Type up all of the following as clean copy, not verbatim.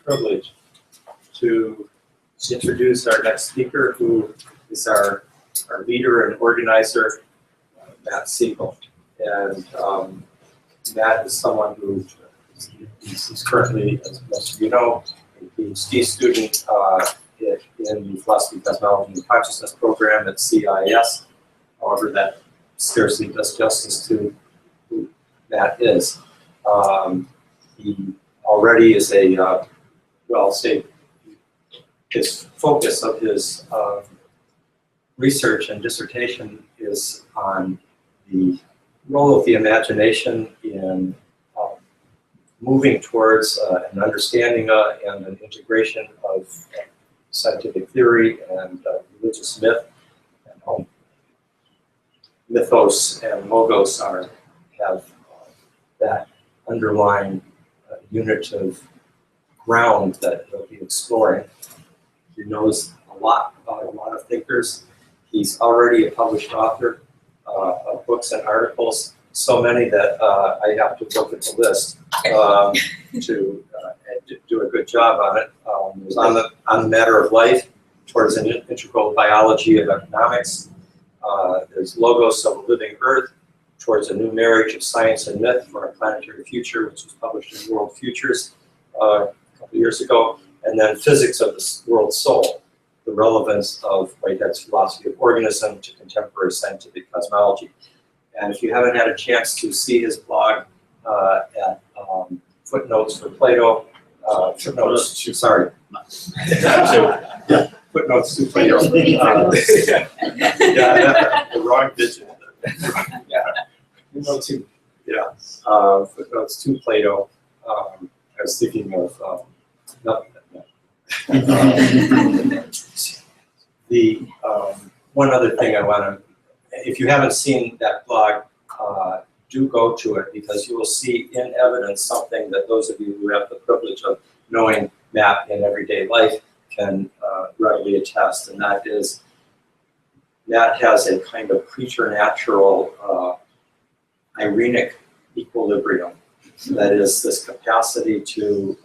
privilege to introduce our next speaker, who is our leader and organizer, Matt Segall. And Matt is someone who is currently, as most of you know, a PhD student in the Philosophy, Cosmology, and Consciousness program at CIS. However, that scarcely does justice to who Matt is. He already is a, well, say, his focus of his research and dissertation is on the role of the imagination in moving towards an understanding and an integration of scientific theory and religious myth. And mythos and logos have that underlying unit of ground that he'll be exploring. He knows a lot about a lot of thinkers. He's already a published author of books and articles, so many that I have to look at the list to do a good job on it. There's on the matter of life, towards an integral biology of economics. There's Logos of a Living Earth, towards a new marriage of science and myth for our planetary future, which was published in World Futures a couple years ago. And then Physics of the World Soul, the relevance of Whitehead's philosophy of organism to contemporary scientific cosmology. And if you haven't had a chance to see his blog at Footnotes for Plato, Footnotes to Plato. The wrong digit. Footnotes to Plato. I was thinking of the one other thing I want to, if you haven't seen that blog, do go to it, because you will see in evidence something that those of you who have the privilege of knowing Matt in everyday life can readily attest, and that is Matt has a kind of preternatural irenic equilibrium. That is, this capacity to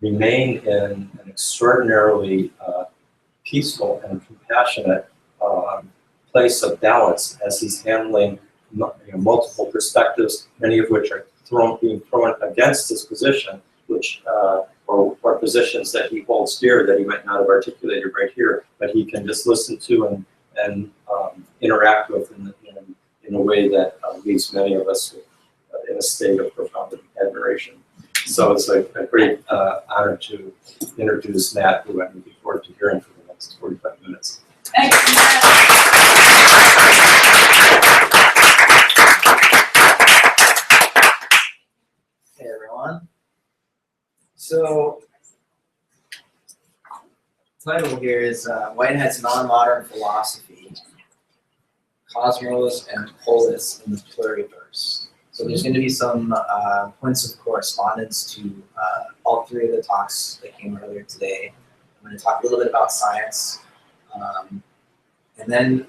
remain in an extraordinarily peaceful and compassionate place of balance as he's handling multiple perspectives, many of which are being thrown against his position, which or positions that he holds dear that he might not have articulated right here, but he can just listen to and interact with in a way that leaves many of us in a state of profound admiration. So it's a great honor to introduce Matt, who I'm looking forward to hearing for the next 45 minutes. Thanks, Matt. Hey everyone. So, the title here is Whitehead's Non-Modern Philosophy, Cosmos and Polis in the Pluriverse. So there's going to be some points of correspondence to all three of the talks that came earlier today. I'm going to talk a little bit about science, and then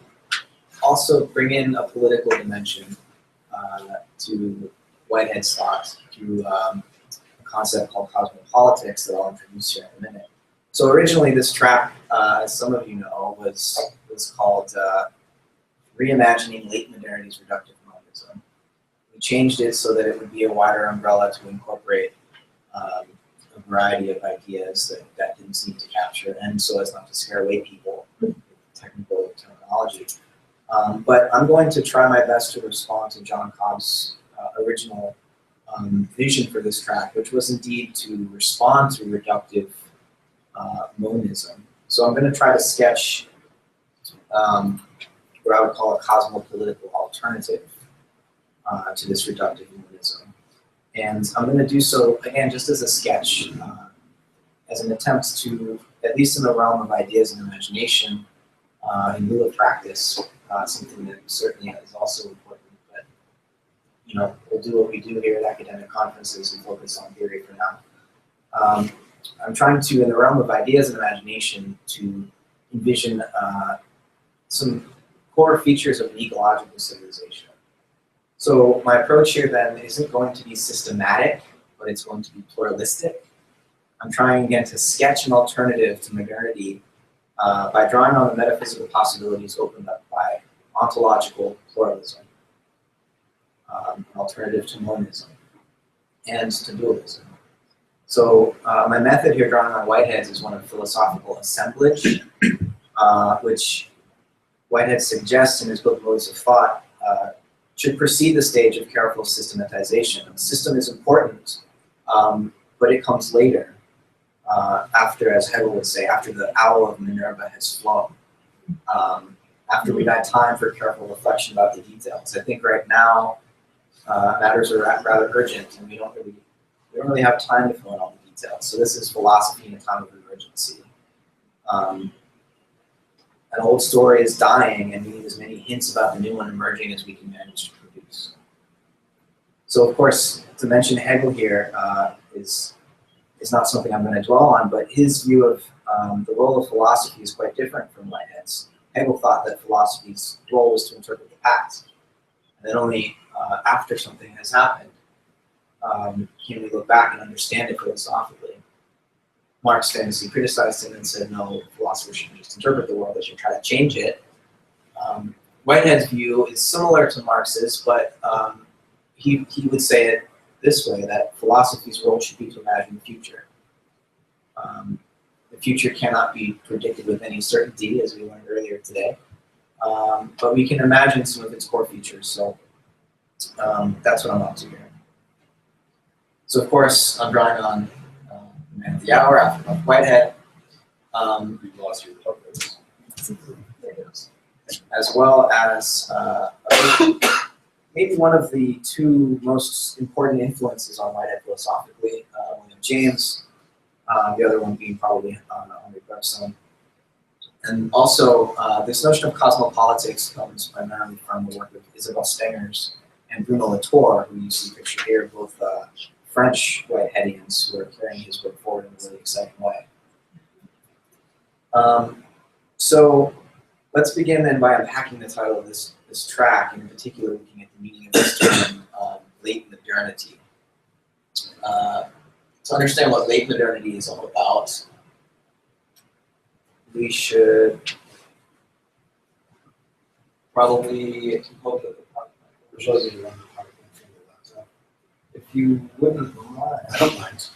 also bring in a political dimension to Whitehead's thought through a concept called cosmopolitics that I'll introduce here in a minute. So originally this track, as some of you know, was called Reimagining Late Modernity's Reductive Monism. We changed it so that it would be a wider umbrella to incorporate a variety of ideas that didn't seem to capture, and so as not to scare away people with technical terminology. But I'm going to try my best to respond to John Cobb's original vision for this track, which was indeed to respond to reductive monism. So I'm going to try to sketch what I would call a cosmopolitical alternative to this reductive monism. And I'm going to do so, again, just as a sketch, as an attempt to, at least in the realm of ideas and imagination, in lieu of practice, something that certainly is also important. But, you know, we'll do what we do here at academic conferences and focus on theory for now. I'm trying to, in the realm of ideas and imagination, to envision some core features of an ecological civilization. So my approach here then isn't going to be systematic, but it's going to be pluralistic. I'm trying again to sketch an alternative to modernity by drawing on the metaphysical possibilities opened up by ontological pluralism, an alternative to monism, and to dualism. So my method here drawn on Whitehead's is one of philosophical assemblage, which Whitehead suggests in his book Modes of Thought should precede the stage of careful systematization. The system is important, but it comes later, after, as Hegel would say, after the owl of Minerva has flown, after we've had time for careful reflection about the details. I think right now matters are rather urgent, and we don't really have time to fill in all the details. So this is philosophy in a time of emergency. An old story is dying, and we need as many hints about the new one emerging as we can manage to produce. So of course, to mention Hegel here is not something I'm going to dwell on, but his view of the role of philosophy is quite different from Whitehead's. Hegel thought that philosophy's role was to interpret the past, and that only after something has happened can we look back and understand it philosophically. Marx famously criticized him and said, no, philosophers shouldn't just interpret the world, they should try to change it. Whitehead's view is similar to Marx's, but he would say it this way, that philosophy's role should be to imagine the future. The future cannot be predicted with any certainty, as we learned earlier today, but we can imagine some of its core features, so that's what I'm up to here. So of course, I'm drawing on Man of the Hour after Whitehead. You've lost your puppets. There it is. As well as maybe one of the two most important influences on Whitehead philosophically, William James, the other one being probably Henri Bergson. And also, this notion of cosmopolitics comes primarily from the work of Isabelle Stengers and Bruno Latour, who you see pictured here, both French Whiteheadians who are carrying his work forward in a really exciting way. So let's begin then by unpacking the title of this track, and in particular looking at the meaning of this term, late modernity. To understand what late modernity is all about, we should probably hope that the if you wouldn't mind. I don't mind.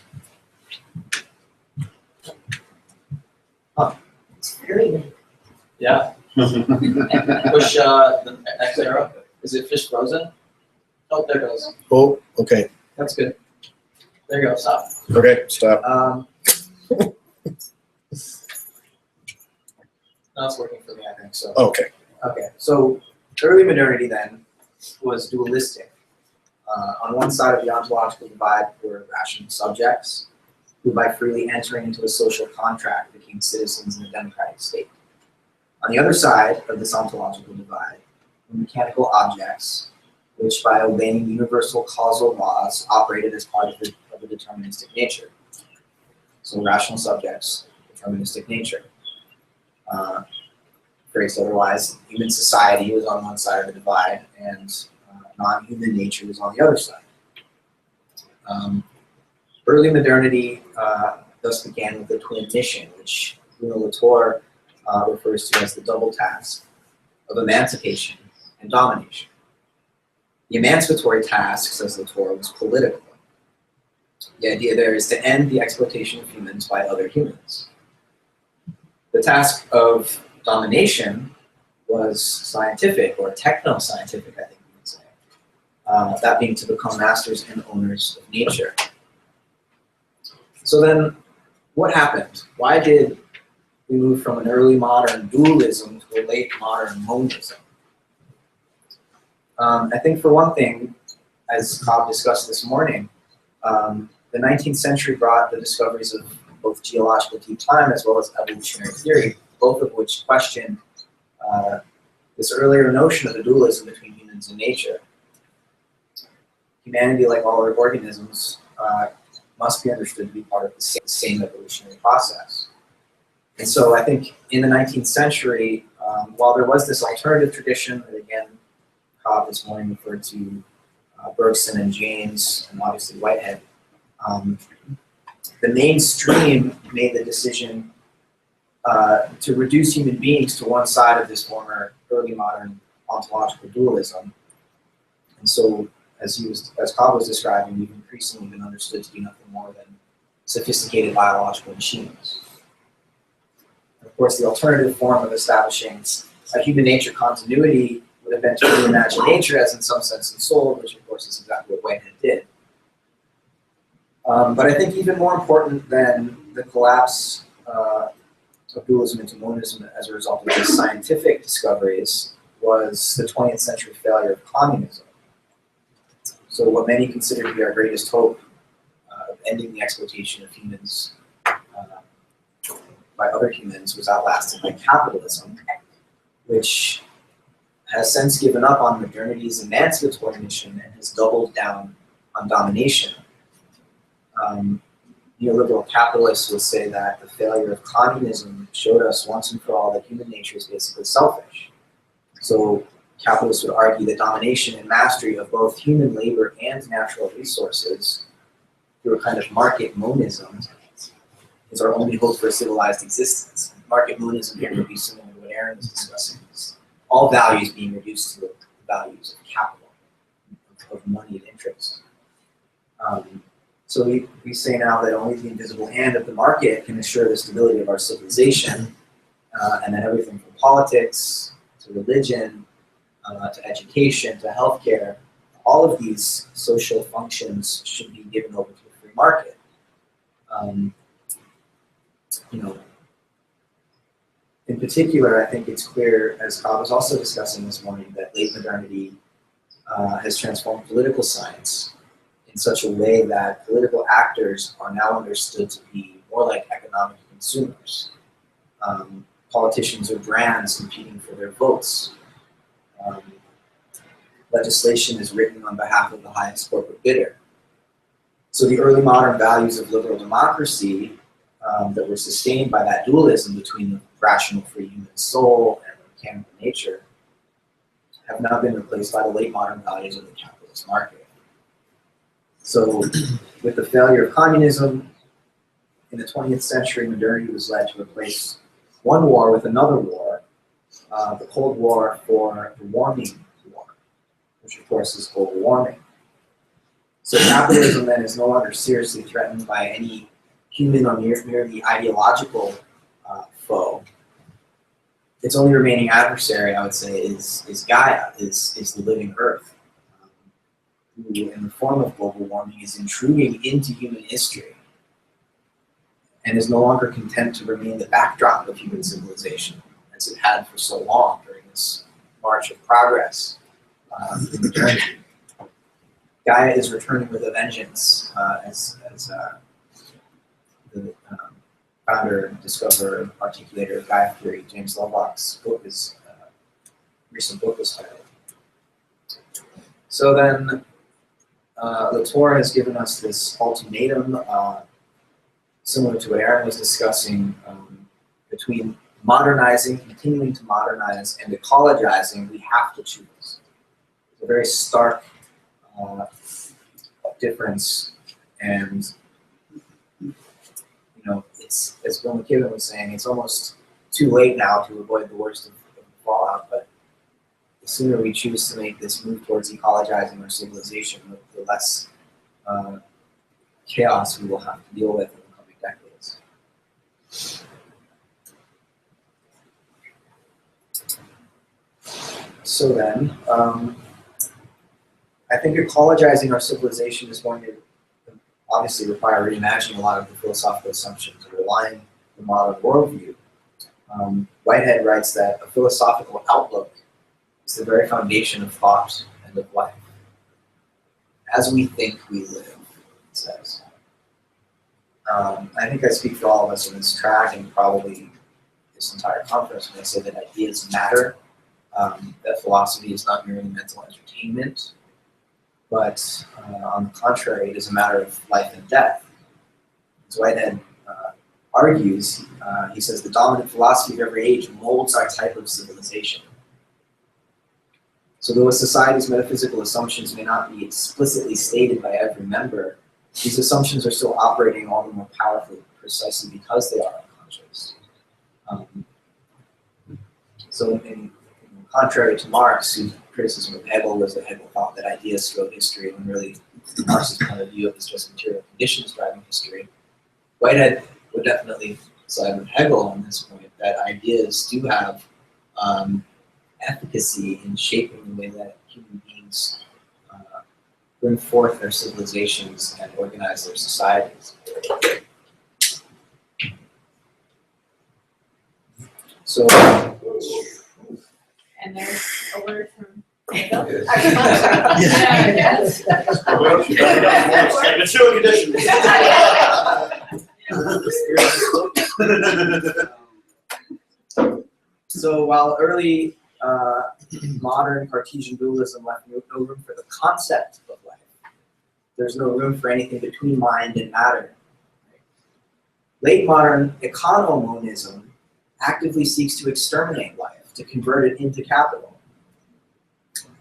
Huh. It's very yeah. Push the X arrow. Is it fish frozen? Oh, there it goes. Oh, okay. That's good. There you go. Stop. Okay, stop. Now it's working for me, I think. So. Okay. Okay. So early modernity then was dualistic. On one side of the ontological divide were rational subjects, who by freely entering into a social contract became citizens in a democratic state. On the other side of this ontological divide were mechanical objects, which by obeying universal causal laws operated as part of a deterministic nature. So rational subjects, deterministic nature. Phrased otherwise, human society was on one side of the divide, and non-human nature was on the other side. Early modernity thus began with the twin mission, which Bruno Latour refers to as the double task of emancipation and domination. The emancipatory task, says Latour, was political. The idea there is to end the exploitation of humans by other humans. The task of domination was scientific, or techno-scientific, I think we would say. That being to become masters and owners of nature. So then, what happened? Why did we move from an early modern dualism to a late modern monism? I think for one thing, as Cobb discussed this morning, the 19th century brought the discoveries of both geological deep time as well as evolutionary theory, both of which questioned this earlier notion of a dualism between humans and nature. Humanity, like all other organisms, must be understood to be part of the same evolutionary process. And so I think in the 19th century, while there was this alternative tradition that, again, Cobb this morning referred to Bergson and James and obviously Whitehead, the mainstream made the decision to reduce human beings to one side of this former early modern ontological dualism. And so, as Cobb was describing, we've increasingly been understood to be nothing more than sophisticated biological machines. And of course, the alternative form of establishing a human nature continuity would have been to reimagine nature as in some sense ensouled, which of course is exactly what Whitehead did. But I think even more important than the collapse of dualism into monism as a result of these scientific discoveries was the 20th century failure of communism. So what many consider to be our greatest hope of ending the exploitation of humans by other humans was outlasted by capitalism, which has since given up on modernity's emancipatory mission and has doubled down on domination. Neoliberal capitalists would say that the failure of communism showed us once and for all that human nature is basically selfish. So capitalists would argue that domination and mastery of both human labor and natural resources through a kind of market monism is our only hope for a civilized existence. Market monism here would be similar to what Aaron was discussing. All values being reduced to the values of capital, of money and interest. So we say now that only the invisible hand of the market can assure the stability of our civilization, and that everything from politics to religion to education to healthcare, all of these social functions should be given over to the free market. In particular, I think it's clear, as Cobb was also discussing this morning, that late modernity has transformed political science in such a way that political actors are now understood to be more like economic consumers. Politicians are brands competing for their votes. Legislation is written on behalf of the highest corporate bidder. So the early modern values of liberal democracy that were sustained by that dualism between the rational free human soul and the mechanical nature have now been replaced by the late modern values of the capitalist market. So with the failure of communism in the 20th century, modernity was led to replace one war with another war, the Cold War for the warming war, which of course is global warming. So capitalism then is no longer seriously threatened by any human or merely ideological foe. Its only remaining adversary, I would say, is Gaia, is the living Earth, who in the form of global warming is intruding into human history and is no longer content to remain the backdrop of human civilization, as it had for so long during this march of progress in modernity. Gaia is returning with a vengeance, as the founder, discoverer, articulator of Gaia theory, James Lovelock's book is recent book was titled. So then, Latour has given us this ultimatum, similar to what Aaron was discussing, between modernizing, continuing to modernize, and ecologizing. We have to choose. It's a very stark difference, and it's, as Bill McKibben was saying, it's almost too late now to avoid the worst of the fallout, but the sooner we choose to make this move towards ecologizing our civilization, the less chaos we will have to deal with in the coming decades. So then, I think ecologizing our civilization is going to obviously require reimagining a lot of the philosophical assumptions underlying the modern worldview. Whitehead writes that a philosophical outlook is the very foundation of thought and of life. As we think, we live, it says. I think I speak for all of us in this track and probably this entire conference when I say that ideas matter, that philosophy is not merely mental entertainment, but on the contrary, it is a matter of life and death. As Whitehead argues, he says, the dominant philosophy of every age molds our type of civilization. So though a society's metaphysical assumptions may not be explicitly stated by every member, these assumptions are still operating all the more powerfully precisely because they are unconscious. So in contrary to Marx, whose criticism of Hegel was that Hegel thought that ideas drove history, when really Marx's point of view is just material conditions driving history, Whitehead would definitely side with Hegel on this point, that ideas do have efficacy in shaping the way that human beings bring forth their civilizations and organize their societies. So, And there's a word from Segall. Yes. Material conditions. So while early modern Cartesian dualism left no room for the concept of life, there's no room for anything between mind and matter. Late modern economonism actively seeks to exterminate life, to convert it into capital.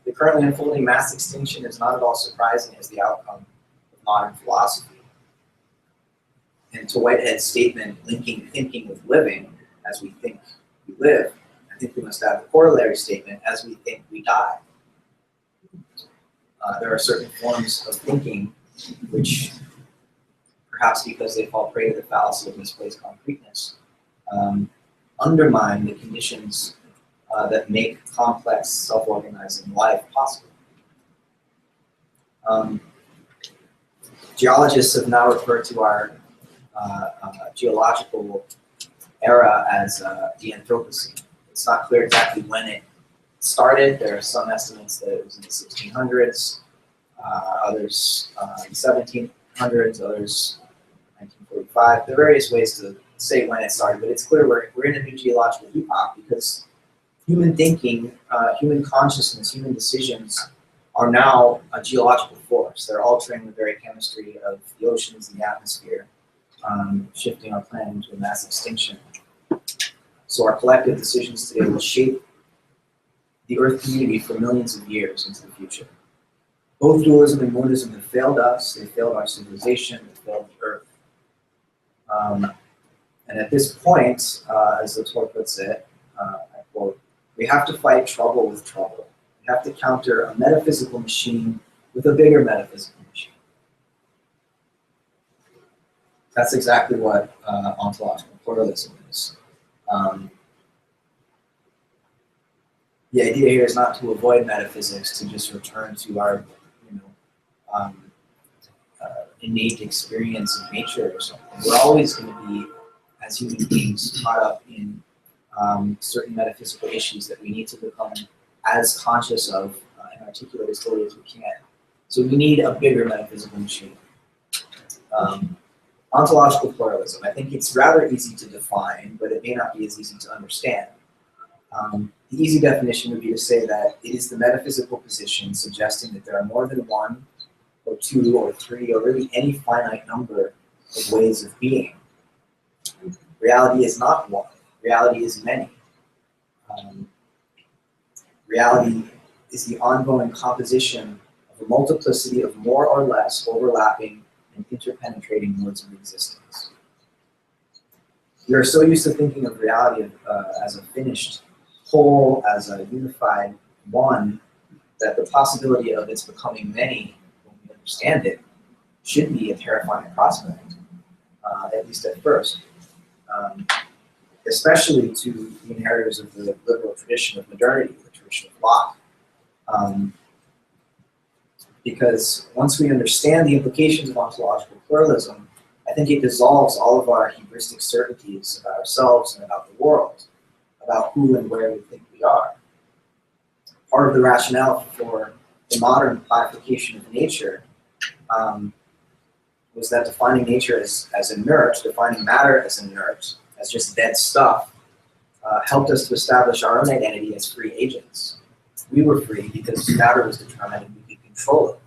The currently unfolding mass extinction is not at all surprising as the outcome of modern philosophy. And to Whitehead's statement, linking thinking with living, as we think we live, I think we must add the corollary statement, as we think we die. There are certain forms of thinking which, perhaps because they fall prey to the fallacy of misplaced concreteness, undermine the conditions that make complex, self-organizing life possible. Geologists have now referred to our geological era as the Anthropocene. It's not clear exactly when it started. There are some estimates that it was in the 1600s, others in the 1700s, others 1945. There are various ways to say when it started, but it's clear we're in a new geological epoch because human thinking, human consciousness, human decisions are now a geological force. They're altering the very chemistry of the oceans and the atmosphere, shifting our planet into a mass extinction. So our collective decisions today will shape the Earth community for millions of years into the future. Both dualism and monism have failed us, they failed our civilization, they failed the Earth. And at this point, as Latour puts it, I quote, "We have to fight trouble with trouble. We have to counter a metaphysical machine with a bigger metaphysical machine." That's exactly what ontological pluralism is. The idea here is not to avoid metaphysics, to just return to our, innate experience of nature or something. We're always going to be, as human beings, caught up in certain metaphysical issues that we need to become as conscious of and articulate as fully as we can. So we need a bigger metaphysical machine. Ontological pluralism, I think it's rather easy to define, but it may not be as easy to understand. The easy definition would be to say that it is the metaphysical position suggesting that there are more than one, or two, or three, or really any finite number of ways of being. Reality is not one. Reality is many. Reality is the ongoing composition of a multiplicity of more or less overlapping and interpenetrating modes of existence. We are so used to thinking of reality as a finished whole, as a unified one, that the possibility of its becoming many, when we understand it, should be a terrifying prospect, at least at first. Especially to the inheritors of the liberal tradition of modernity, the tradition of Locke. Because once we understand the implications of ontological pluralism, I think it dissolves all of our hubristic certainties about ourselves and about the world, about who and where we think we are. Part of the rationale for the modern classification of nature was that defining nature as inert, defining matter as inert, as just dead stuff, helped us to establish our own identity as free agents. We were free because matter was determined and we could control it.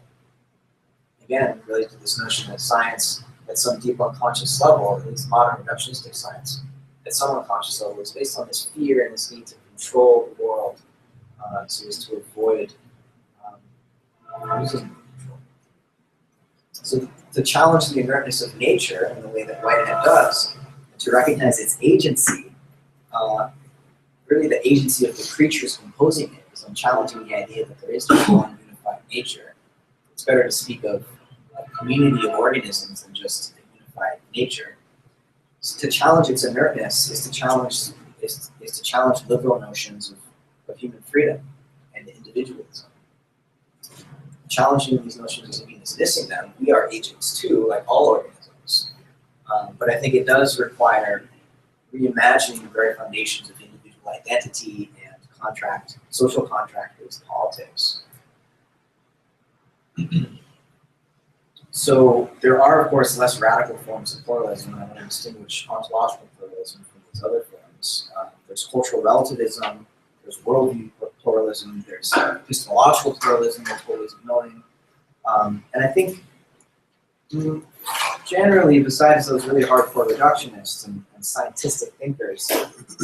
Again, related to this notion that science, at some deep unconscious level, at least modern reductionistic science, at some unconscious level, is based on this fear and this need to control the world so as to avoid losing control. So to challenge the inertness of nature in the way that Whitehead does, to recognize its agency, really the agency of the creatures composing it, is I'm challenging the idea that there is just one unified nature. It's better to speak of a community of organisms than just a unified nature. So to challenge its inertness is to challenge liberal notions of human freedom and individualism. Challenging these notions doesn't mean dismissing them. We are agents too, like all organisms. But I think it does require reimagining the very foundations of individual identity and contract, social contract-based politics. So there are, of course, less radical forms of pluralism, and I want to distinguish ontological pluralism from these other forms. There's cultural relativism, there's worldview pluralism, there's epistemological pluralism, multiple ways of knowing. And I think generally, besides those really hardcore reductionists and scientific thinkers,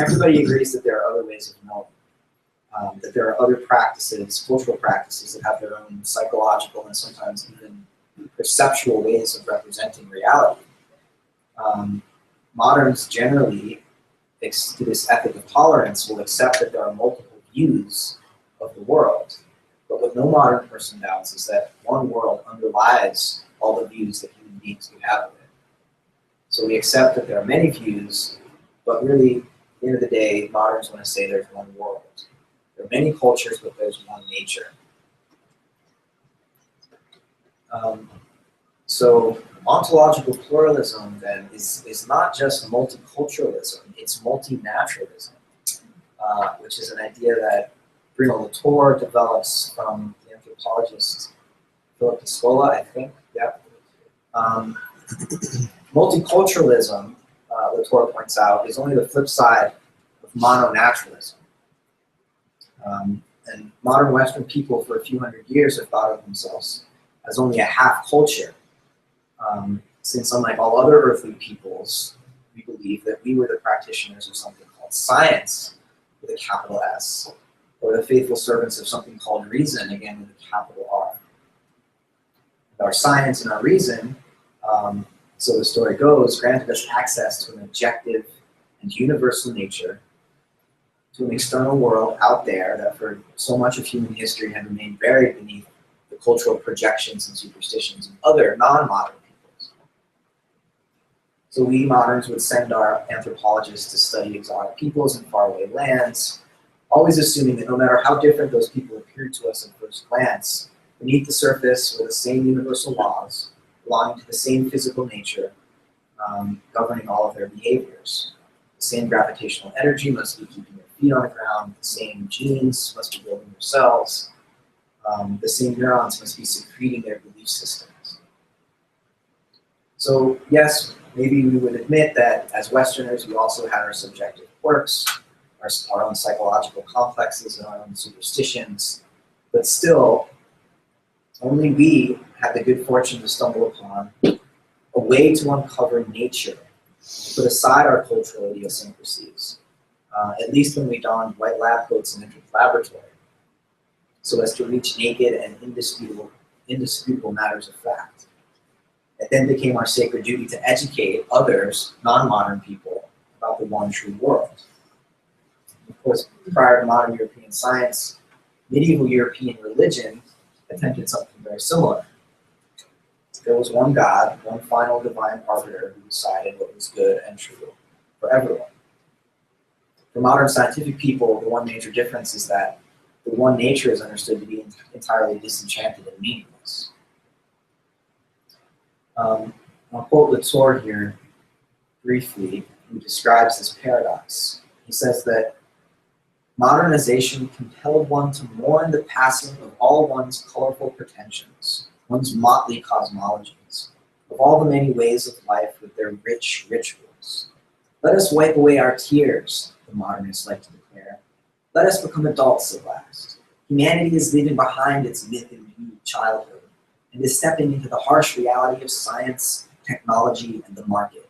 everybody agrees that there are other ways of knowing, that there are other practices, cultural practices that have their own psychological and sometimes even perceptual ways of representing reality. Moderns generally, to this ethic of tolerance, will accept that there are multiple views of the world. But what no modern person doubts is that one world underlies all the views that human beings could have of it. So we accept that there are many views, but really, at the end of the day, moderns want to say there's one world. There are many cultures, but there's one nature. So ontological pluralism then is not just multiculturalism, it's multinaturalism, which is an idea that Bruno Latour develops from the anthropologist Philip Segall, I think, yeah. Multiculturalism, Latour points out, is only the flip side of mononaturalism. And modern Western people for a few hundred years have thought of themselves as only a half culture. Since unlike all other earthly peoples, we believe that we were the practitioners of something called science, with a capital S, or the faithful servants of something called reason, again with a capital R. Our science and our reason, so the story goes, granted us access to an objective and universal nature, to an external world out there that for so much of human history had remained buried beneath the cultural projections and superstitions of other non-modern peoples. So we moderns would send our anthropologists to study exotic peoples in faraway lands, always assuming that no matter how different those people appeared to us at first glance, beneath the surface were the same universal laws, belonging to the same physical nature, governing all of their behaviors. The same gravitational energy must be keeping their feet on the ground, the same genes must be building their cells, the same neurons must be secreting their belief systems. So yes, maybe we would admit that as Westerners, we also had our subjective quirks, our own psychological complexes and our own superstitions, but still, only we had the good fortune to stumble upon a way to uncover nature, put aside our cultural idiosyncrasies, at least when we donned white lab coats and entered the laboratory, so as to reach naked and indisputable matters of fact. It then became our sacred duty to educate others, non-modern people, about the one true world. Of course, prior to modern European science, medieval European religion attempted something very similar. There was one God, one final divine arbiter who decided what was good and true for everyone. For modern scientific people, the one major difference is that the one nature is understood to be entirely disenchanted and meaningless. I'll quote Latour here briefly, who describes this paradox. He says that modernization compelled one to mourn the passing of all one's colorful pretensions, one's motley cosmologies, of all the many ways of life with their rich rituals. Let us wipe away our tears, the modernists like to declare. Let us become adults at last. Humanity is leaving behind its myth-imbued childhood and is stepping into the harsh reality of science, technology, and the market.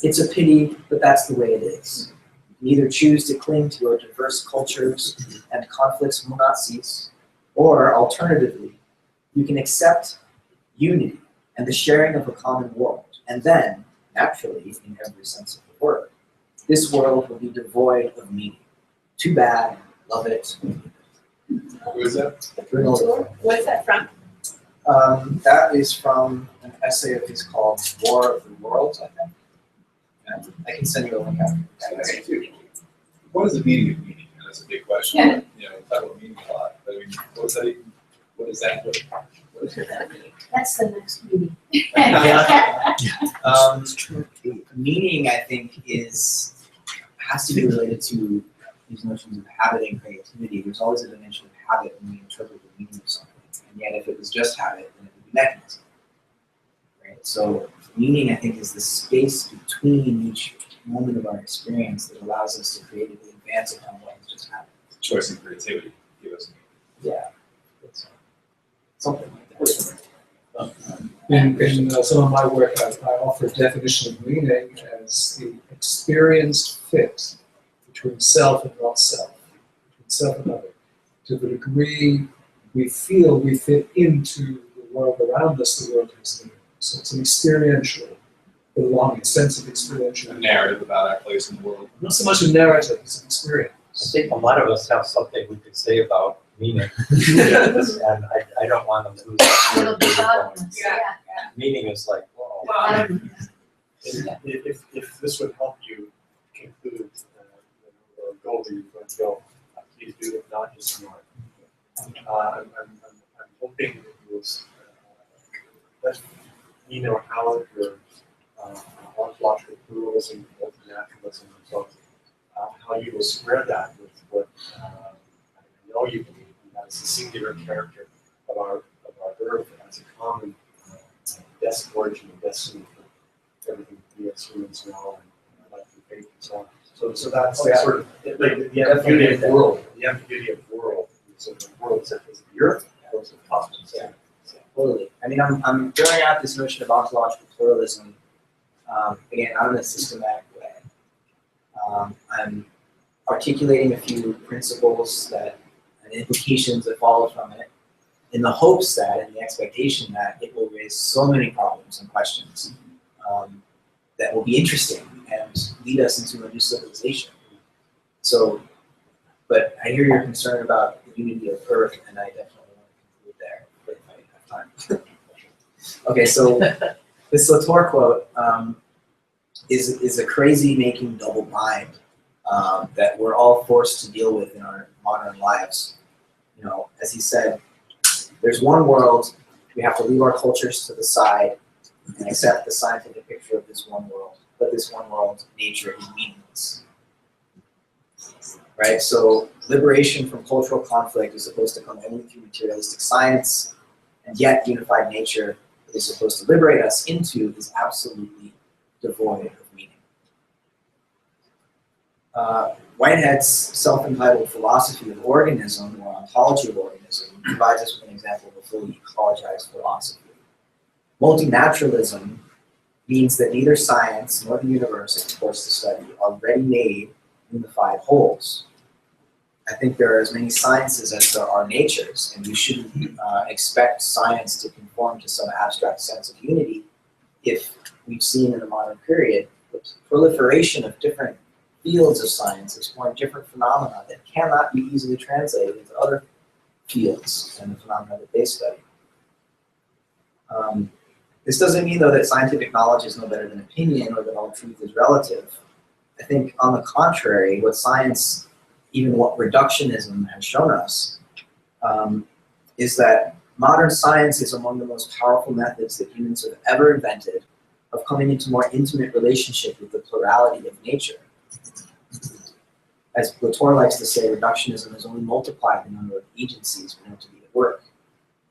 It's a pity, but that's the way it is. You can either choose to cling to your diverse cultures and conflicts will not cease, or alternatively, you can accept unity and the sharing of a common world. And then, naturally, in every sense of the word, this world will be devoid of meaning. Too bad, love it. Who is that? What's that from? That is from an essay of his called War of the Worlds, I think. Yeah, I can send you a link after. What is the meaning of meaning? And that's a big question. Yeah. You know, we talk about meaning a lot, but I mean, what's that even, what is that? What is it? That's the next meeting. Meaning, I think, has to be related to these notions of habit and creativity. There's always a dimension of habit when we interpret the meaning of something. And yet, if it was just habit, then it would be mechanism. Right? So, meaning, I think, is the space between each moment of our experience that allows us to creatively advance upon what has just happened. Choice and creativity give us meaning. Yeah. It's something like that. In some of my work, I offer a definition of meaning as the experienced fit between self and not self, between self and other. To the degree we feel we fit into the world around us, the world has meaning. So it's an experiential belonging, sense of experiential. A narrative about our place in the world. Not so much a narrative, it's an I experience. think a lot of us have something we could say about meaning. And I don't want to lose It'll be that. Yeah. Meaning is like, whoa. If this would help you conclude the goal that you're going to go, please do it, not just ignore it. I'm hoping that you will let me know how your ontological pluralism, multi-naturalism, and so how you will square that with what I know you believe, and that is the singular character of our Earth as a common origin and destiny for everything we as humans know and life and faith and so on. So that's sort of like the ambiguity of world. The ambiguity of world. So the world is the Earth, or is it cosmos? Yeah. Totally. I mean, I'm throwing out this notion of ontological pluralism, again, not in a systematic way. I'm articulating a few principles and implications that follow from it, in the hopes that, and the expectation that, it will raise so many problems and questions that will be interesting and lead us into a new civilization. So, but I hear your concern about the unity of Earth, and I definitely want to conclude there, if I have time. Okay, so this Latour quote is a crazy-making double bind that we're all forced to deal with in our modern lives. You know, as he said, there's one world, we have to leave our cultures to the side and accept the scientific picture of this one world. But this one world, nature, is meaningless. Right? So liberation from cultural conflict is supposed to come only through materialistic science, and yet unified nature that is supposed to liberate us into is absolutely devoid of meaning. Whitehead's self-entitled philosophy of organism, or ontology of organism, provides us with an example of a fully ecologized philosophy. Multinaturalism means that neither science nor the universe it purports to study are ready-made, unified wholes. I think there are as many sciences as there are natures, and we shouldn't expect science to conform to some abstract sense of unity if we've seen in the modern period the proliferation of different fields of science exploring different phenomena that cannot be easily translated into other fields and the phenomena that they study. This doesn't mean, though, that scientific knowledge is no better than opinion or that all truth is relative. I think, on the contrary, what science, even what reductionism has shown us, is that modern science is among the most powerful methods that humans have ever invented of coming into more intimate relationship with the plurality of nature. As Latour likes to say, reductionism has only multiplied the number of agencies we know to be at work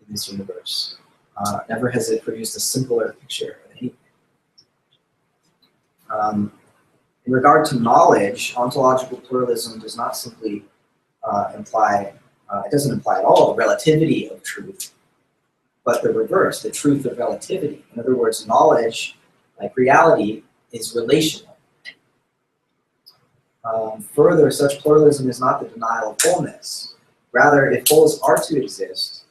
in this universe. Never has it produced a simpler picture of anything. In regard to knowledge, ontological pluralism does not simply imply, it doesn't imply at all the relativity of truth, but the reverse, the truth of relativity. In other words, knowledge, like reality, is relational. Further, such pluralism is not the denial of wholeness. Rather, if wholes are to exist,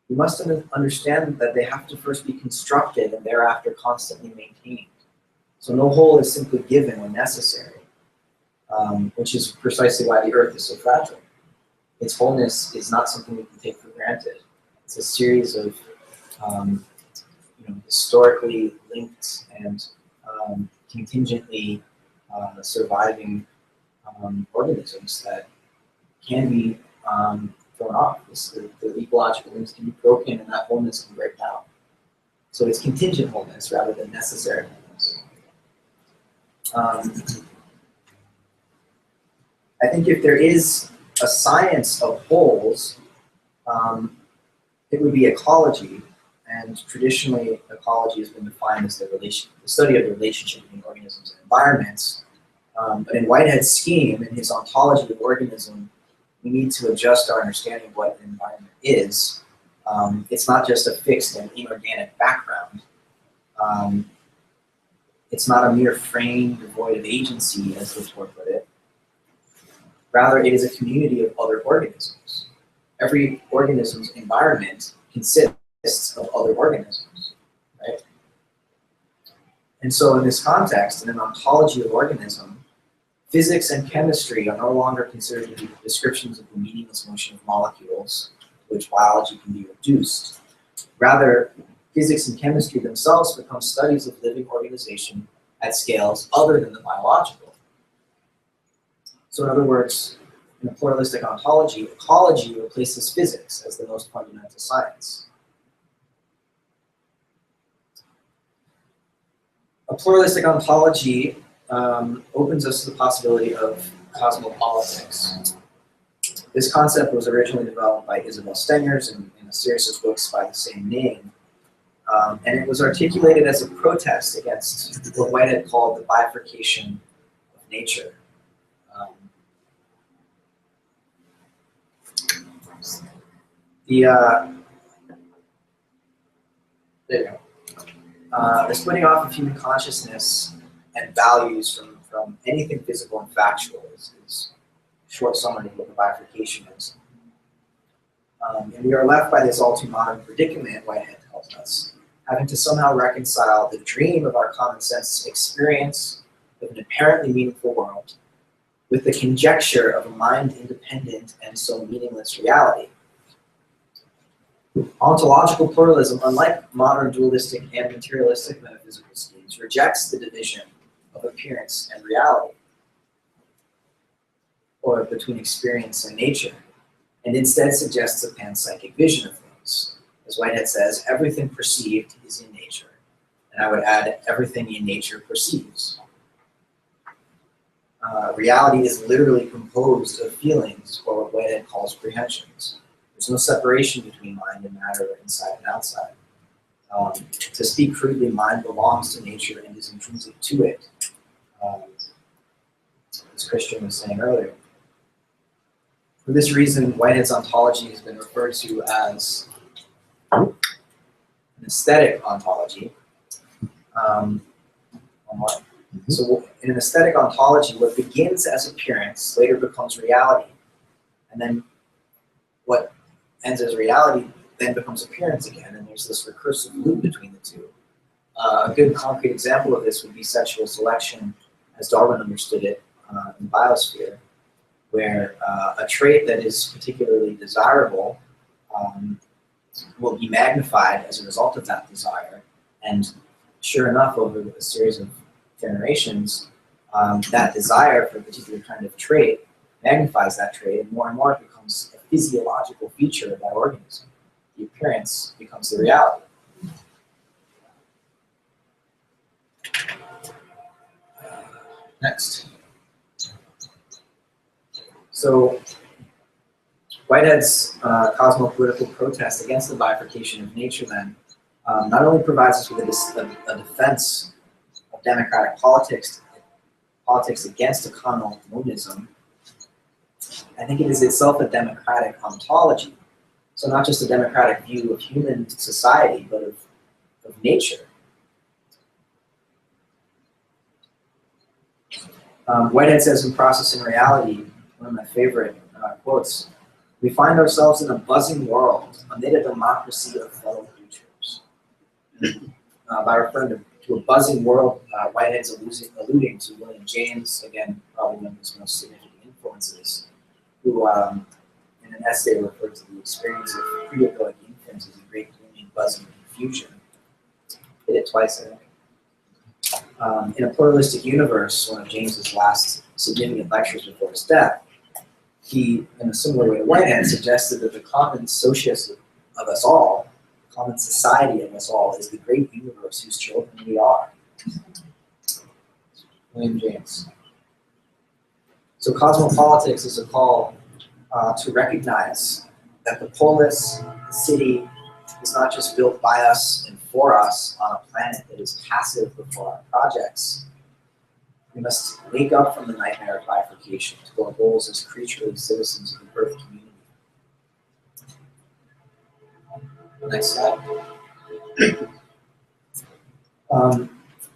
we must understand that they have to first be constructed and thereafter constantly maintained. So no whole is simply given when necessary, which is precisely why the earth is so fragile. Its wholeness is not something we can take for granted. It's a series of historically linked and contingently surviving organisms that can be thrown off. The ecological links can be broken and that wholeness can break down. So it's contingent wholeness rather than necessary wholeness. I think if there is a science of wholes, it would be ecology. And traditionally, ecology has been defined as the study of the relationship between organisms and environments. But in Whitehead's scheme, in his ontology of organism, we need to adjust our understanding of what an environment is. It's not just a fixed and inorganic background. It's not a mere frame devoid of agency, as Latour put it. Rather, it is a community of other organisms. Every organism's environment consists of other organisms, right? And so in this context, in an ontology of organism, physics and chemistry are no longer considered to be descriptions of the meaningless motion of molecules, to which biology can be reduced. Rather, physics and chemistry themselves become studies of living organization at scales other than the biological. So in other words, in a pluralistic ontology, ecology replaces physics as the most fundamental science. A pluralistic ontology opens us to the possibility of cosmopolitics. This concept was originally developed by Isabel Stengers in a series of books by the same name. And it was articulated as a protest against what Whitehead called the bifurcation of nature. The splitting off of human consciousness and values from anything physical and factual is short summary of what the bifurcation is. And we are left by this all too modern predicament, Whitehead tells us, having to somehow reconcile the dream of our common sense experience of an apparently meaningful world with the conjecture of a mind-independent and so meaningless reality. Ontological pluralism, unlike modern dualistic and materialistic metaphysical schemes, rejects the division of appearance and reality, or between experience and nature, and instead suggests a panpsychic vision of things. As Whitehead says, everything perceived is in nature, and I would add, everything in nature perceives. Reality is literally composed of feelings, or what Whitehead calls prehensions. There's no separation between mind and matter, inside and outside. To speak crudely, mind belongs to nature and is intrinsic to it, as Christian was saying earlier. For this reason, Whitehead's ontology has been referred to as an aesthetic ontology. So in an aesthetic ontology, what begins as appearance later becomes reality. And then what ends as reality then becomes appearance again. And there's this recursive loop between the two. A good concrete example of this would be sexual selection, as Darwin understood it in the biosphere, where a trait that is particularly desirable will be magnified as a result of that desire. And sure enough, over a series of generations, that desire for a particular kind of trait magnifies that trait, and more it becomes a physiological feature of that organism. The appearance becomes the reality. Next. So Whitehead's cosmopolitical protest against the bifurcation of nature then not only provides us with a defense of democratic politics against a carnal monism, I think it is itself a democratic ontology. So not just a democratic view of human society, but of nature. Whitehead says in Processing Reality, one of my favorite quotes, We find ourselves in a buzzing world amid a democracy of fellow creatures. By referring to a buzzing world, Whitehead's alluding to William James, again, probably one of his most significant influences, who in an essay referred to the experience of pre-egoic infants as a great booming, buzzing confusion. Did it twice, I think. In A Pluralistic Universe, one of James's last significant lectures before his death, he, in a similar way to Whitehead, suggested that the common socius of us all, common society of us all, is the great universe whose children we are. William James. So cosmopolitics is a call to recognize that the polis, the city, is not just built by us and for us on a planet that is passive before our projects. We must wake up from the nightmare of bifurcation to our roles as creaturely citizens of the Earth community. Next slide.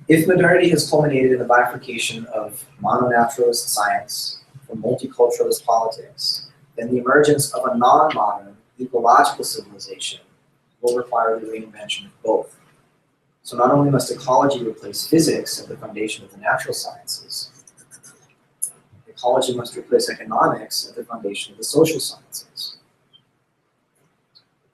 If modernity has culminated in the bifurcation of mononaturalist science from multiculturalist politics, then the emergence of a non-modern ecological civilization will require the reinvention of both. So not only must ecology replace physics at the foundation of the natural sciences, ecology must replace economics at the foundation of the social sciences.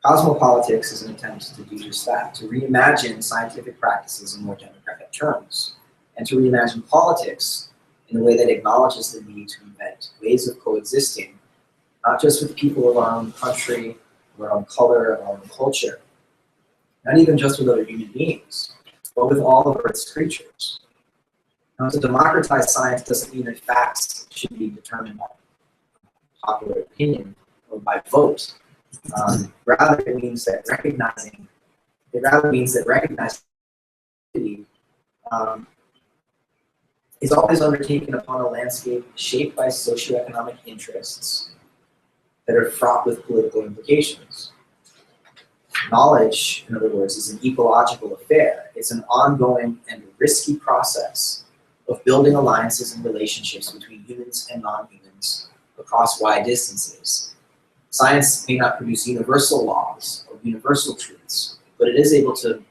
Cosmopolitics is an attempt to do just that, to reimagine scientific practices in more democratic terms, and to reimagine politics in a way that acknowledges the need to invent ways of coexisting, not just with people of our own country, of our own color, of our own culture, not even just with other human beings, but with all of Earth's creatures. Now, to democratize science doesn't mean that facts should be determined by popular opinion or by vote. Rather, it means that recognizing is always undertaken upon a landscape shaped by socioeconomic interests that are fraught with political implications. Knowledge, in other words, is an ecological affair. It's an ongoing and risky process of building alliances and relationships between humans and non-humans across wide distances. Science may not produce universal laws or universal truths, but it is able to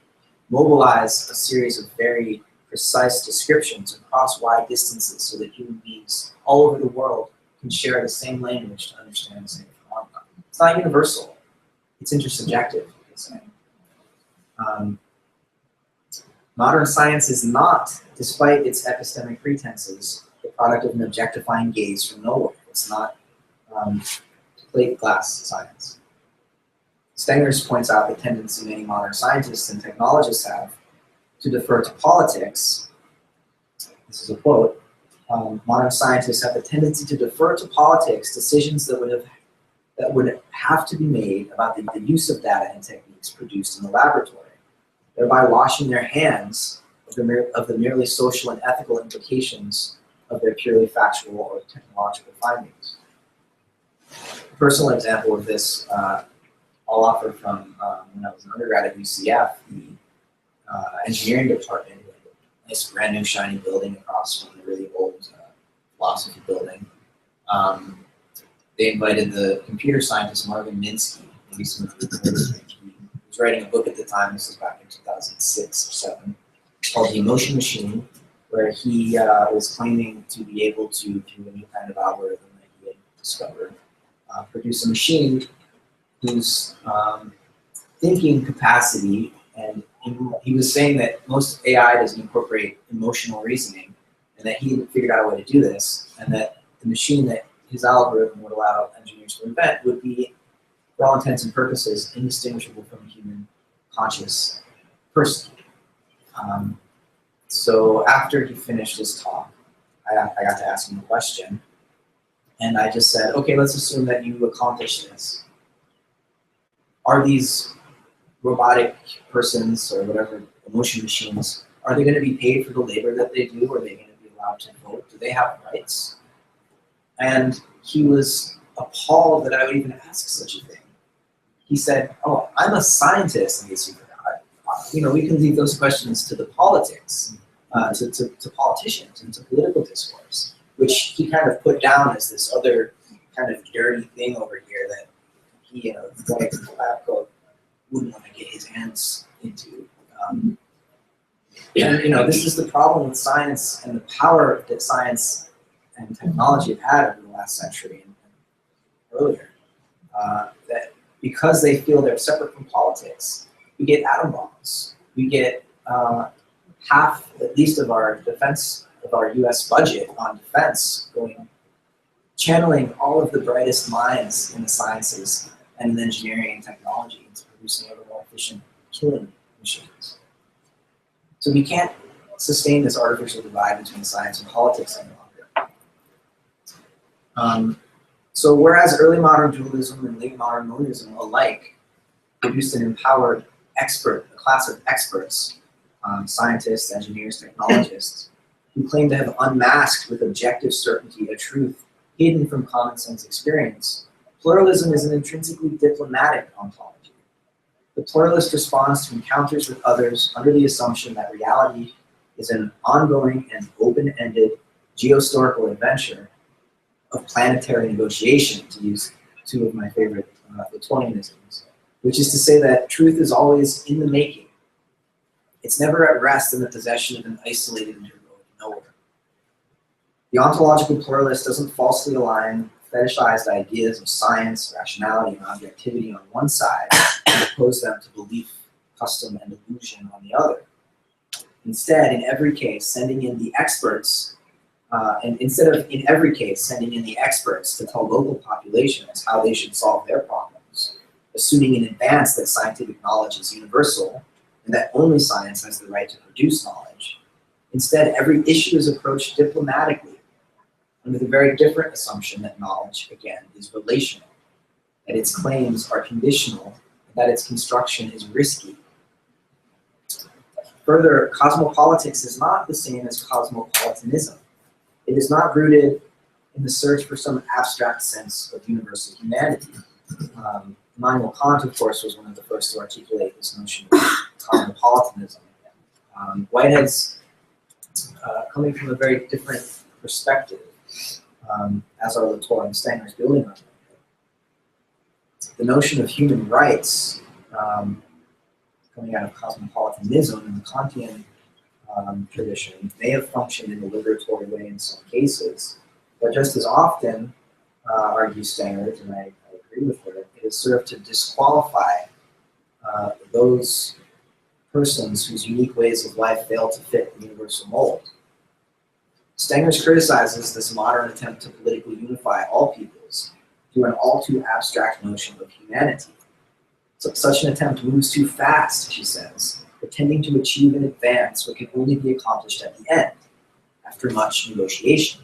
mobilize a series of very precise descriptions across wide distances so that human beings all over the world can share the same language to understand the same phenomenon. It's not universal, it's intersubjective, you could say. Modern science is not, despite its epistemic pretenses, the product of an objectifying gaze from nowhere. It's not plate glass science. Stengers points out the tendency many modern scientists and technologists have to defer to politics. This is a quote. Modern scientists have the tendency to defer to politics decisions that would have to be made about the use of data and techniques produced in the laboratory, thereby washing their hands of the merely social and ethical implications of their purely factual or technological findings. A personal example of this I'll offer from when I was an undergrad at UCF, the engineering department, a nice brand new shiny building across from the really old philosophy building. They invited the computer scientist Marvin Minsky, maybe some of you remember him. He was writing a book at the time, this was back in 2006 or 7, called The Emotion Machine, where he was claiming to be able to, through a new kind of algorithm that he had discovered, produce a machine whose thinking capacity, and he was saying that most AI doesn't incorporate emotional reasoning, and that he had figured out a way to do this, and that the machine that his algorithm would allow engineers to invent would be, for all intents and purposes, indistinguishable from a human conscious person. So after he finished his talk, I got to ask him a question, and I just said, okay, let's assume that you accomplished this. Are these robotic persons or whatever, emotion machines, are they going to be paid for the labor that they do? Are they going to be allowed to vote? Do they have rights? And he was appalled that I would even ask such a thing. He said, oh, I'm a scientist, in case you forgot. You know, we can leave those questions to the politics, to politicians and to political discourse, which he kind of put down as this other kind of dirty thing over here that he, the guy in the lab coat wouldn't want to get his hands into. And this is the problem with science and the power that science and technology have had over the last century and earlier. That because they feel they're separate from politics, we get atom bombs. We get half, at least, of our defense, of our U.S. budget on defense channeling all of the brightest minds in the sciences and in engineering and technology into producing ever more efficient killing machines. So we can't sustain this artificial divide between science and politics any longer. So whereas early modern dualism and late modern monism alike produced an empowered expert, a class of experts, scientists, engineers, technologists, who claim to have unmasked with objective certainty a truth hidden from common sense experience, pluralism is an intrinsically diplomatic ontology. The pluralist responds to encounters with others under the assumption that reality is an ongoing and open-ended geohistorical adventure of planetary negotiation, to use two of my favorite Platonianisms, which is to say that truth is always in the making. It's never at rest in the possession of an isolated interval of nowhere. The ontological pluralist doesn't falsely align fetishized ideas of science, rationality, and objectivity on one side and oppose them to belief, custom, and illusion on the other. Instead, in every case, sending in the experts, in every case sending in the experts to tell local populations how they should solve their problems, assuming in advance that scientific knowledge is universal and that only science has the right to produce knowledge. Instead, every issue is approached diplomatically under the very different assumption that knowledge, again, is relational, that its claims are conditional, and that its construction is risky. Further, cosmopolitics is not the same as cosmopolitanism. It is not rooted in the search for some abstract sense of universal humanity. Immanuel Kant, of course, was one of the first to articulate this notion of cosmopolitanism. Whitehead's coming from a very different perspective, as are Latour and Stanger's building on it. The notion of human rights, coming out of cosmopolitanism and the Kantian tradition, may have functioned in a liberatory way in some cases, but just as often, argues Stangers, and I agree with her, it has served to disqualify those persons whose unique ways of life fail to fit the universal mold. Stangers criticizes this modern attempt to politically unify all peoples through an all too abstract notion of humanity. So such an attempt moves too fast, she says, pretending to achieve in advance what can only be accomplished at the end, after much negotiation.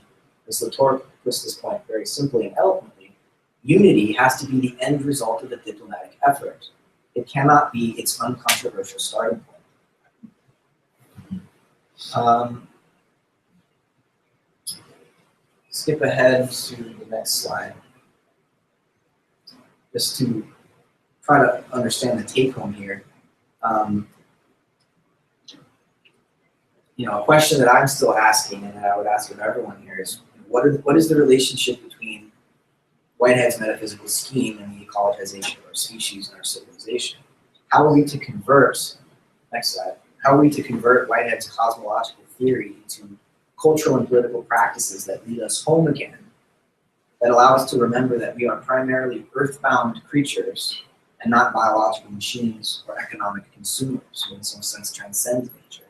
As Latour puts this point very simply and eloquently, unity has to be the end result of a diplomatic effort. It cannot be its uncontroversial starting point. Skip ahead to the next slide, just to try to understand the take-home here. A question that I'm still asking, and that I would ask of everyone here, is what is the relationship between Whitehead's metaphysical scheme and the ecologization of our species and our civilization? How are we to convert, next slide, how are we to convert Whitehead's cosmological theory into cultural and political practices that lead us home again, that allow us to remember that we are primarily earthbound creatures and not biological machines or economic consumers who in some sense transcend nature?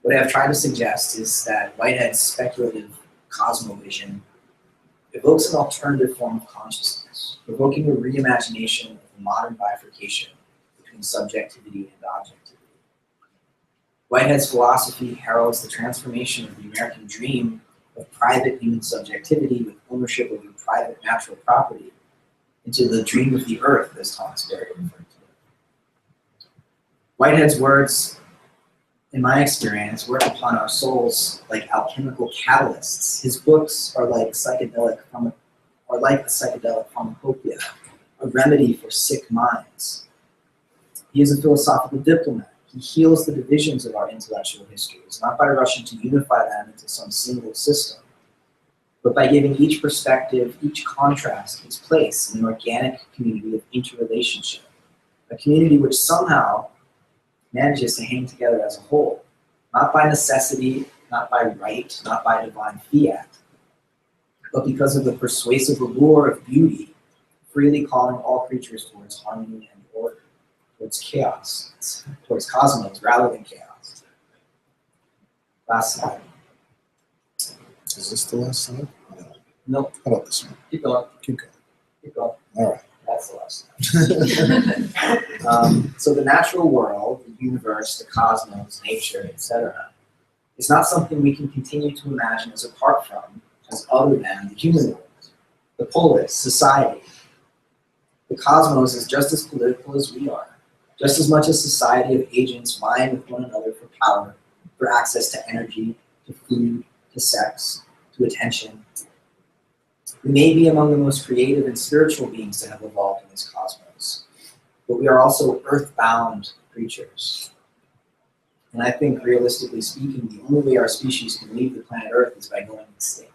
What I have tried to suggest is that Whitehead's speculative cosmovision evokes an alternative form of consciousness, provoking a reimagination of the modern bifurcation between subjectivity and objectivity. Whitehead's philosophy heralds the transformation of the American dream of private human subjectivity with ownership of your private natural property into the dream of the earth, as Thomas Berry referred to it. Whitehead's words, in my experience, work upon our souls like alchemical catalysts. His books are like a psychedelic pharmacopoeia, a remedy for sick minds. He is a philosophical diplomat. He heals the divisions of our intellectual histories, not by rushing to unify them into some single system, but by giving each perspective, each contrast, its place in an organic community of interrelationship, a community which somehow manages to hang together as a whole, not by necessity, not by right, not by divine fiat, but because of the persuasive allure of beauty, freely calling all creatures towards harmony and order, towards chaos, towards cosmos rather than chaos. Last slide. Is this the last slide? No. Nope, How about this one? keep going, Keep going. keep going. All right. That's the last slide. So the natural world, the universe, the cosmos, nature, etc., is not something we can continue to imagine as apart from, as other than the human world, the polis, society. The cosmos is just as political as we are, just as much a society of agents vying with one another for power, for access to energy, to food, to sex, to attention. We may be among the most creative and spiritual beings to have evolved in this cosmos, but we are also earthbound creatures. And I think, realistically speaking, the only way our species can leave the planet Earth is by going extinct.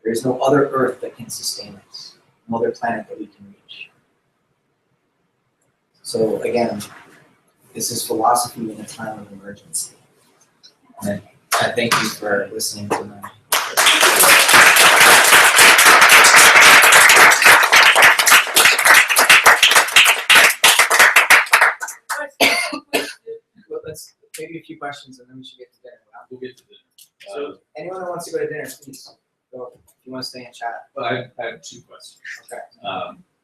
There is no other Earth that can sustain us, no other planet that we can reach. So again, this is philosophy in a time of emergency. And I thank you for listening to my well, let's maybe a few questions and then we should get to dinner. We'll get to dinner. So anyone who wants to go to dinner, please go. If you want to stay and chat. I have two questions. Okay.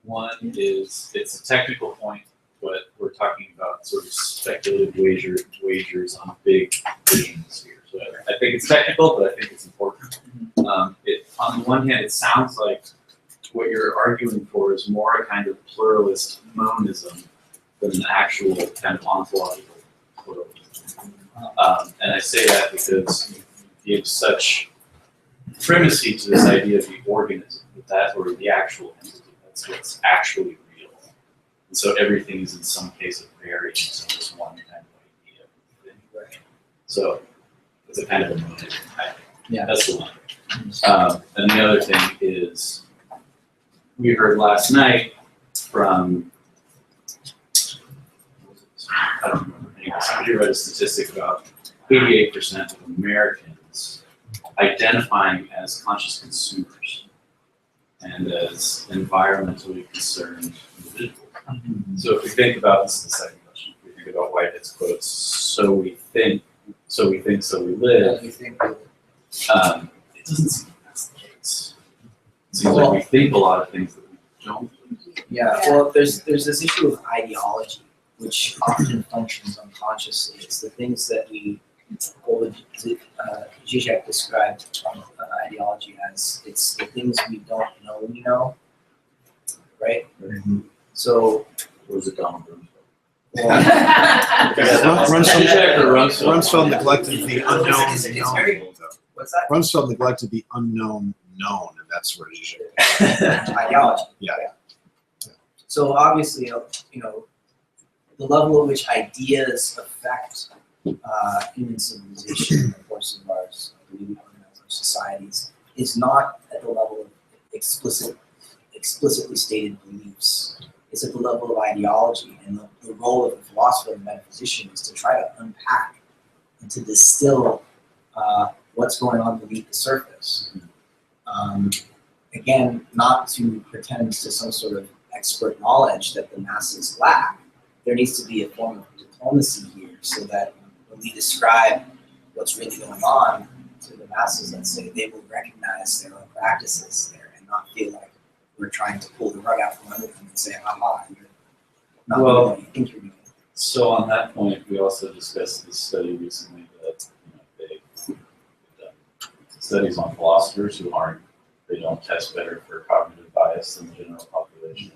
One is, it's a technical point, but we're talking about sort of speculative wagers on big visions here. So I think it's technical, but I think it's important. On the one hand, it sounds like what you're arguing for is more a kind of pluralist monism than an actual kind of ontological pluralism. And I say that because you give such primacy to this idea of the organism, that or the actual entity, that's what's actually real. And so everything is in some case a variance of this one kind of idea. Right. So it's a kind of a monism, I think. Yeah. That's the one. And the other thing is, we heard last night from, I don't remember, anyway, somebody read a statistic about 88% of Americans identifying as conscious consumers and as environmentally concerned individuals. So if we think about, this is the second question, if we think about Whitehead's quotes, so we think, so we live, You think it doesn't seem like that's the case. It seems like we think a lot of things that we don't. yeah, well, there's this issue of ideology, which often functions unconsciously. It's the things that we, Zizek described ideology as, it's the things we don't know we know, right? So, What was it, Donald? well, Rumsfeld neglected the unknown It's very- known. what's that? Rumsfeld neglected the unknown known, and that's where Zizek. Ideology. Yeah. So obviously, you know, the level at which ideas affect human civilization, of course, of our societies, is not at the level of explicitly stated beliefs. It's at the level of ideology, and the role of the philosopher and metaphysician is to try to unpack and to distill what's going on beneath the surface. Again, not to pretend to some sort of expert knowledge that the masses lack. There needs to be a form of diplomacy here, so that when we describe what's really going on to the masses, let's say, they will recognize their own practices there and not feel like we're trying to pull the rug out from under them and say, aha, you're not doing what you think you're doing. So on that point, we also discussed this study recently that they've done studies on philosophers who they don't test better for cognitive bias than the general population.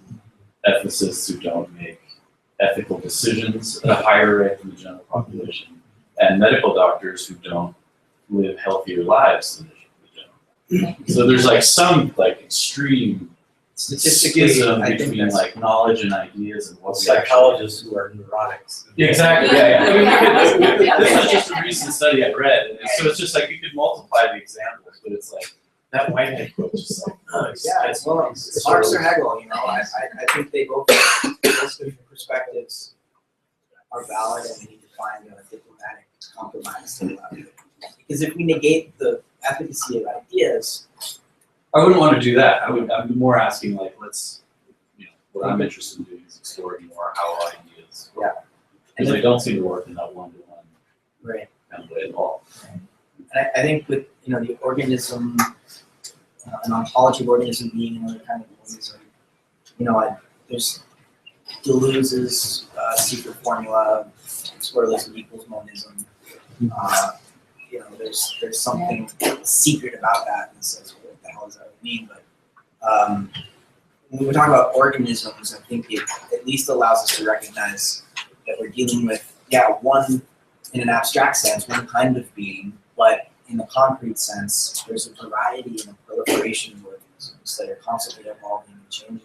Ethicists who don't make ethical decisions at a higher rate than the general population, and medical doctors who don't live healthier lives than the general population. So there's like some like extreme Statistically, schism I think between that's like knowledge and ideas and what Psychologists who are neurotics. Exactly. Yeah. I mean, this was just a recent study I read, and so it's just like you could multiply the examples, but it's like That Whitehead quote is just like, Yeah, it's well, Marx or Hegel, you know, I think they both, those different perspectives are valid and we need to find a diplomatic compromise to allow it. Because if we negate the efficacy of ideas, I wouldn't want to do that. I'm more asking like, let's, what I'm interested in doing is exploring more how ideas work. Yeah. Because they don't seem to work in that one-to-one right. kind of way at all. And I think with, the organism, an ontology of organism being another kind of organism, there's Deleuze's secret formula, pluralism equals monism. There's something secret about that, and so what the hell does that mean? But when we talk about organisms, I think it at least allows us to recognize that we're dealing with, one, in an abstract sense, one kind of being, but in the concrete sense, there's a variety and a proliferation of organisms that are constantly evolving and changing.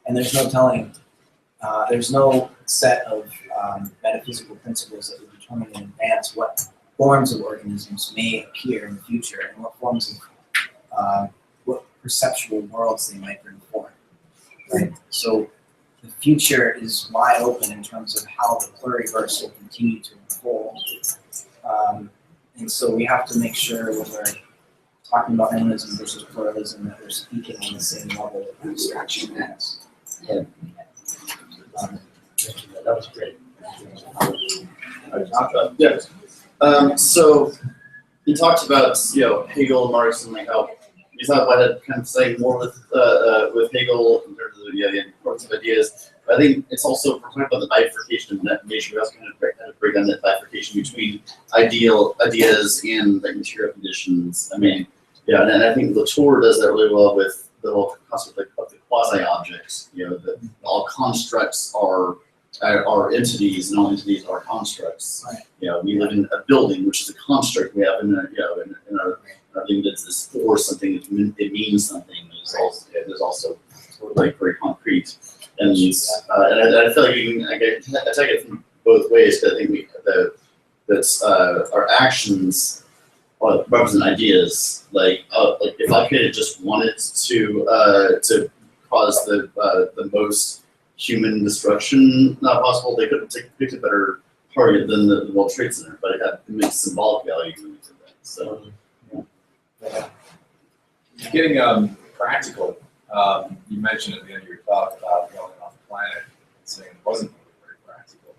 And there's no telling, there's no set of metaphysical principles that would determine in advance what forms of organisms may appear in the future and what forms of, what perceptual worlds they might bring forth. Right? So the future is wide open in terms of how the pluriverse will continue to unfold. And so we have to make sure when we're talking about monism versus pluralism that we're speaking on the same level of abstraction as. That was great. Yes. So you talked about Hegel and Marx and like how you thought about it kind of saying more with Hegel in terms of the importance of ideas. But I think it's also, we're talking about the bifurcation of nature. We also kind of break down that bifurcation between ideas and like material conditions. I mean, and I think Latour does that really well with the whole concept of the quasi-objects. That all constructs are entities, and all entities are constructs. Right. We live in a building, which is a construct. We have in our limited this for something. It means something. There's also like very concrete. And I feel like I take it from both ways, because I think our actions represent ideas. Like if I could have just wanted to cause the most human destruction not possible, they could have picked a better target than the World Trade Center, but it makes symbolic value when we did that. So Getting practical, you mentioned at the end of your talk about going off the planet and saying it wasn't really very practical.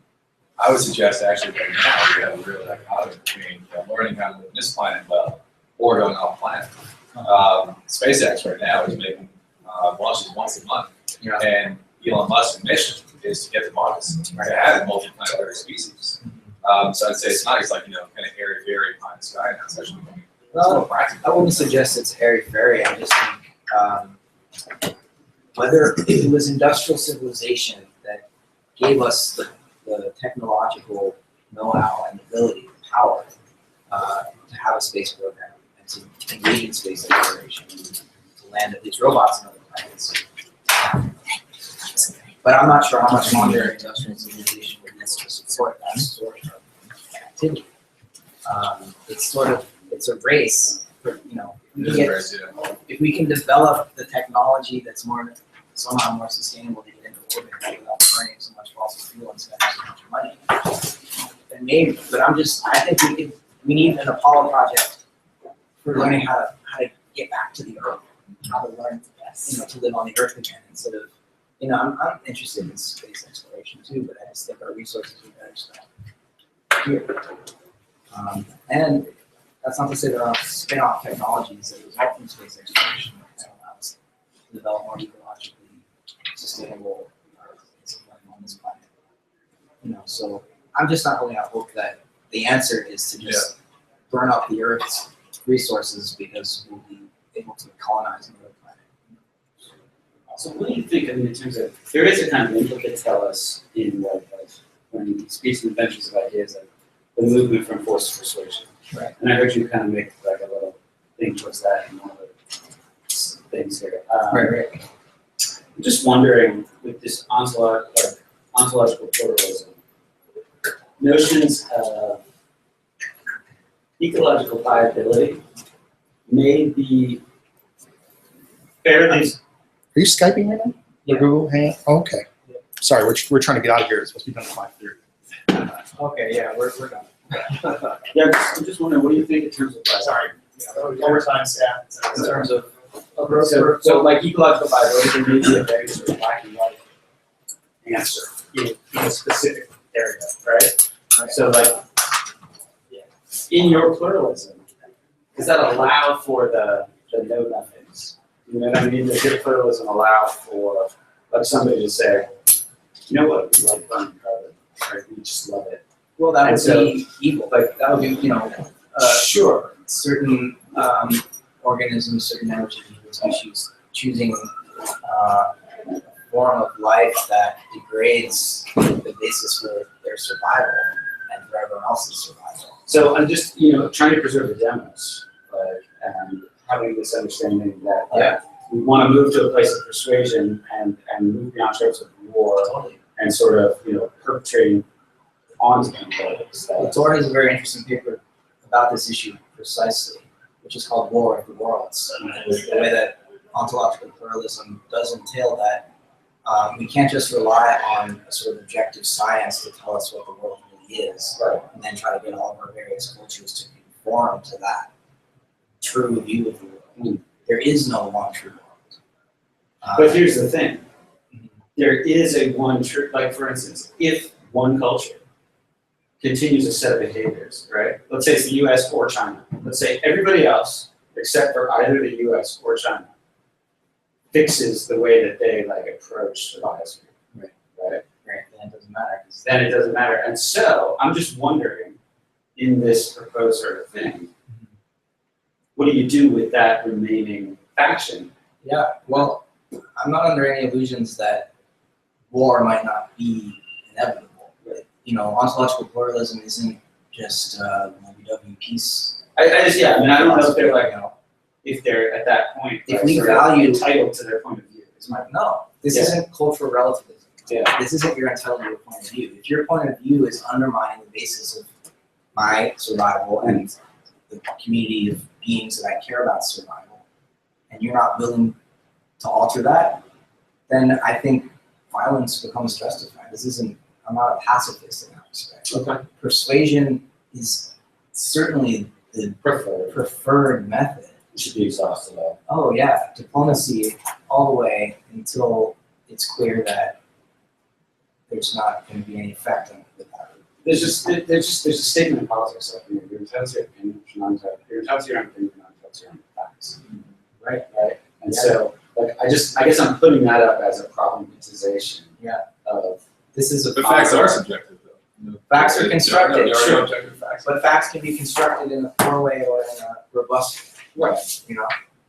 I would suggest actually right now we have a real dichotomy between learning how to live on this planet well or going off planet. SpaceX right now is making launches once a month, and Elon Musk's mission is to get to Mars, to have a multi-planetary species. So I'd say it's not just like, kind of airy-fairy pie in the sky now. It's actually more practical. I wouldn't suggest it's airy-fairy. I just think whether it was industrial civilization that gave us the technological know-how and ability, the power to have a space program and to engage in space exploration and to land at least robots on other planets. But I'm not sure how much longer industrial civilization would necessarily support that sort of activity. It's a race for, if we can develop the technology that's somehow more sustainable to get into orbit without burning so much fossil fuel and spending so much money, then maybe. But I think we need an Apollo project for learning how to get back to the Earth, how to learn, to live on the Earth again instead of, I'm interested in space exploration too, but I just think our resources are better spent here. And that's not to say there aren't spin-off technologies that result from space exploration that allow us to develop more ecologically sustainable on this planet. So I'm just not holding out hope that the answer is to just burn up the Earth's resources because we'll be able to colonize another planet. So what do you think, in terms of, there is a kind of implicate tell us in when he speaks in Adventures of Ideas, like the movement from forced persuasion. Right. And I heard you kind of make like a little thing towards that in one of the things here. Right. I'm just wondering, with this ontological pluralism, notions of ecological viability may be fairly. Are you Skyping right now? Yeah. Or Google Hangout? Oh, okay. Sorry, we're trying to get out of here. It's supposed to be done at 5:30. Okay, yeah, we're done. Yeah, I'm just wondering, what do you think in terms of like, Sorry, overtime staff. In terms of, so like ecological viability, there may be a very sort of black and white answer in a specific area, right? So like, in your pluralism, does that allow for the no nothings? You know what I mean? Does your pluralism allow for like somebody to say, you know what, we like burning carbon, right? We just love it. well, that And would so- be evil, but that would be, Sure. certain organisms, certain energy species choosing a form of life that degrades the basis for their survival and for everyone else's survival. So I'm just, trying to preserve the demos, like, and having this understanding that Yeah. we want to move to a place of persuasion and move beyond terms of war Totally. and sort of, perpetrating onto people. Well, Tori has a very interesting paper about this issue precisely, which is called War of the Worlds. And the way that ontological pluralism does entail that we can't just rely on a sort of objective science to tell us what the world really is, and then try to get all of our various cultures to conform to that true view of the world. There is no one true world. But here's the thing. There is a one true, like for instance, if one culture continues a set of behaviors, right? Let's say it's the US or China. Let's say everybody else, except for either the US or China, fixes the way that they like approach the biosphere. Right. Right? Right, then it doesn't matter. 'Cause Then it doesn't matter. And so I'm just wondering, in this proposed sort of thing, what do you do with that remaining faction? Yeah, well, I'm not under any illusions that war might not be inevitable. But, ontological pluralism isn't just lovey-dovey peace. I don't know if they're like, if they're at that point, If like, we sort of value- entitled to their point of view. No, this Yeah. isn't cultural relativism. Yeah. This isn't you're entitled to your point of view. If your point of view is undermining the basis of my survival and the community of beings that I care about survival, and you're not willing to alter that, then I think violence becomes justified. I'm not a pacifist in that respect. Okay. Persuasion is certainly the preferred method. It should be exhausted. Oh yeah, diplomacy all the way until it's clear that there's not going to be any effect on that. There's a statement in politics like you're entitled to your opinion, you're entitled to your own opinion, you're not entitled to your own facts. Right. And so I guess I'm putting that up as a problematization. Yeah. Of This is a But facts are subjective, though. Facts are constructed, There are sure. no objective facts. But facts can be constructed in a four-way or in a robust way,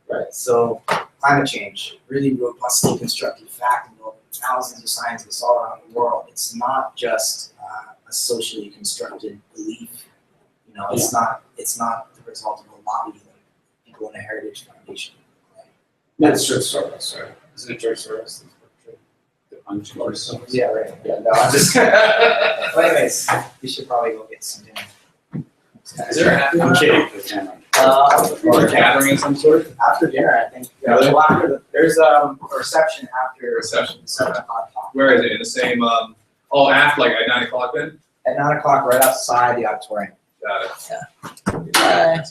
Right. So climate change, really robustly constructed fact involving thousands of scientists all around the world. It's not just a socially constructed belief. It's not the result of a lobby like people in a heritage foundation. That's George Soros, right? Isn't it George Soros? Yeah, right. Yeah, no, I'm just. Well, anyways, we should probably go get some dinner. Is there a happy? I'm kidding. Or a gathering of some sort? After dinner, I think. Really? Well, there's a reception after Reception. 7 o'clock. Where is it? In the same, after, like, at 9 o'clock then? At 9 o'clock, right outside the auditorium. Got it. Bye.